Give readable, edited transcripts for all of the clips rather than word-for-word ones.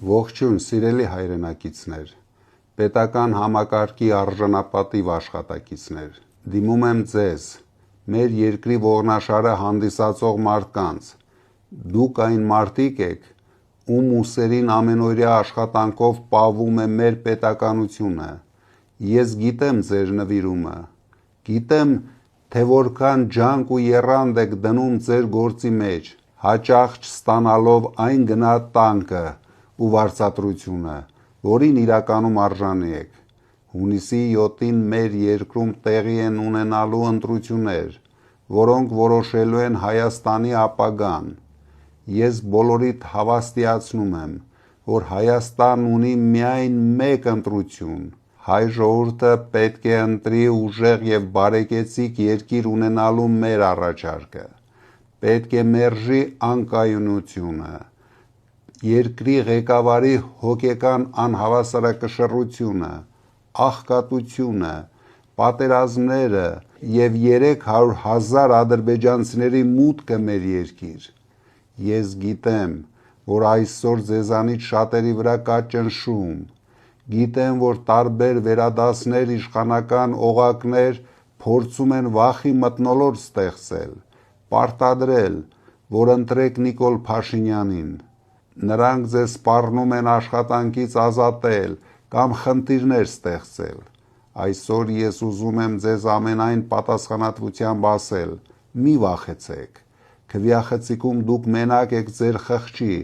Ողջույն սիրելի հայրենակիցներ, պետական համակարգի արժանապատիվ աշխատակիցներ, դիմում եմ ձեզ, մեր երկրի ողնաշարը հանդիսացող մարդկանց, դուք այն մարդիկ եք, ում ուսերին ամենօրյա աշխատանքով պահվում է մեր պետականությունը, ես գիտեմ ձեր նվիրումը, գիտեմ, թե որքան ջանք ու եռանդ եք դնում ձեր գործի մեջ, հաճախ չստանալով այն գնահատանքը ու վարձատրությունը, որին իրականում արժանի եք։ Հունիսի 7-ին մեր երկրում տեղի են ունենալու ընտրություններ, որոնք որոշելու են Հայաստանի ապագան։ Ես բոլորիդ հավաստիացնում եմ, որ Հայաստանն ունի միայն մեկ ընտրություն։ Հայ ժողովուրդը պետք է ընտրի ուժեղ և բարեկեցիկ երկիր ունենալու մեր առաջարկը։ Պետք է մերժի անկայունությունը, երկրի ղեկավարի հոգեկան անհավասարակշռությունը, աղքատությունը, պատերազմները և 300,000 ադրբեջանցիների մուտքը մեր երկիր։ Ես գիտեմ, որ այսօր ձեզանից շատերի վրա կա ճնշում, գիտեմ, որ տարբեր վերադասներ, իշխանական օղակներ փորձում են վախի մթնոլորտ ստեղծել, պարտադրել, որ ընտրեք Նիկոլ Փաշինյանին։ Նրանք ձեզ սպառնում են աշխատանքից ազատել կամ խնդիրներ ստեղծել։ Այսօր ես ուզում եմ ձեզ ամենայն պատասխանատվությամբ ասել՝ մի վախեցեք։ Քվեախցիկում դուք մենակ եք ձեր խղճի,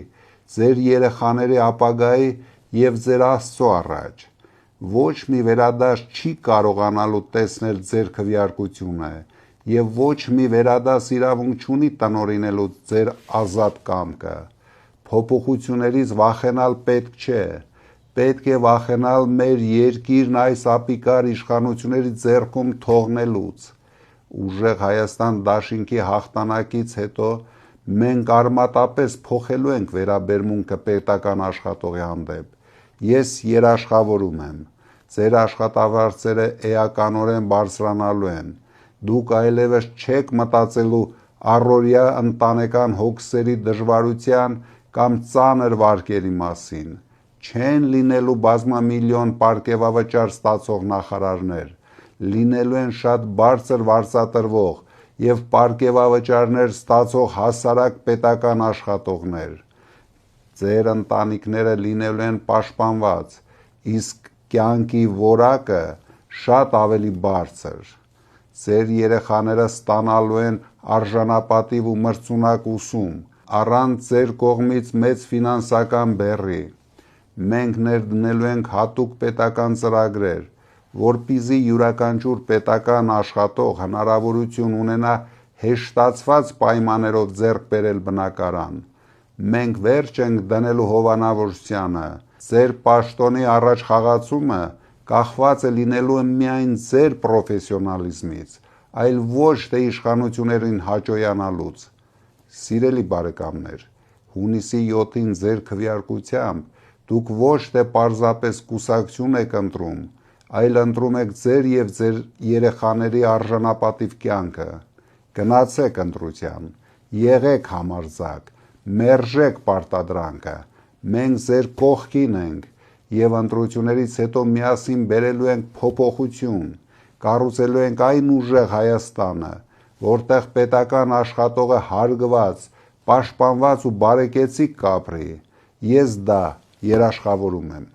ձեր երեխաների ապագայի և ձեր Աստծո առաջ։ Ոչ մի վերադաստ չի կարողանալու տեսնել ձեր քվեարկությունը և ոչ մի վերադաս իրավունք չունի տնօրինելու ձեր ազատ կամքը։ Փոփոխություններից վախենալ պետք չէ, պետք է վախենալ մեր երկիրն այս ապիկար իշխանությունների ձեռքում թողնելուց։ Ուժեղ Հայաստան դաշինքի հաղթանակից հետո մենք արմատապես փոխելու ենք վերաբերմունքը պետական աշխատողի հանդեպ։ Ես երաշխավորում եմ, ձեր աշխատավարձերը էականորեն բարձրանալու են, դուք այլևս չեք մտածելու առօրյա ընտանեկան հոգսերի դժվարության կամ ծանր վարկերի մասին, չեն լինելու բազմամիլիոն պարգևավճար ստացող նախարարներ, լինելու են շատ բարձր վարձատրվող և պարգևավճարներ ստացող հասարակ պետական աշխատողներ։ Ձեր ընտանիքները լինելու են պաշտպանված, իսկ կյանքի որակը շատ ավելի բարձր։ Ձեր երեխաները ստանալու են արժանապատիվ ու մրցունակ ուսում, առանց ձեր կողմից մեծ ֆինանսական բեռի։ Մենք ներդնելու ենք հատուկ պետական ծրագրեր, որպեսզի յուրաքանչյուր պետական աշխատող հնարավորություն ունենա հեշտացված պայմաններով ձեռք բերել բնակարան։ Մենք վերջ ենք դնելու հովանավորությանը, ձեր պաշտոնի առաջխաղացումը կախված է լինելու միայն ձեր պրոֆեսիոնալիզմից, այլ ոչ թե իշխանություններին հաճոյանալուց։ Սիրելի բարեկամներ, հունիսի 7-ին ձեր քվեարկությամբ դուք ոչ թե պարզապես կուսակցություն եք ընտրում, այլ ընտրում եք ձեր և ձեր երեխաների արժանապատիվ կյանքը։ Գնացեք ընտրության, եղեք համարձակ, մերժեք պարտադրանքը, մենք ձեր կողքին ենք և ընտրություններից հետո միասին բերելու ենք փոփոխություն, կառուցելու ենք այն ուժեղ Հայաստանը, որտեղ պետական աշխատողը հարգված, պաշտպանված ու բարեկեցիկ կապրի։ Ես դա երաշխավորում եմ։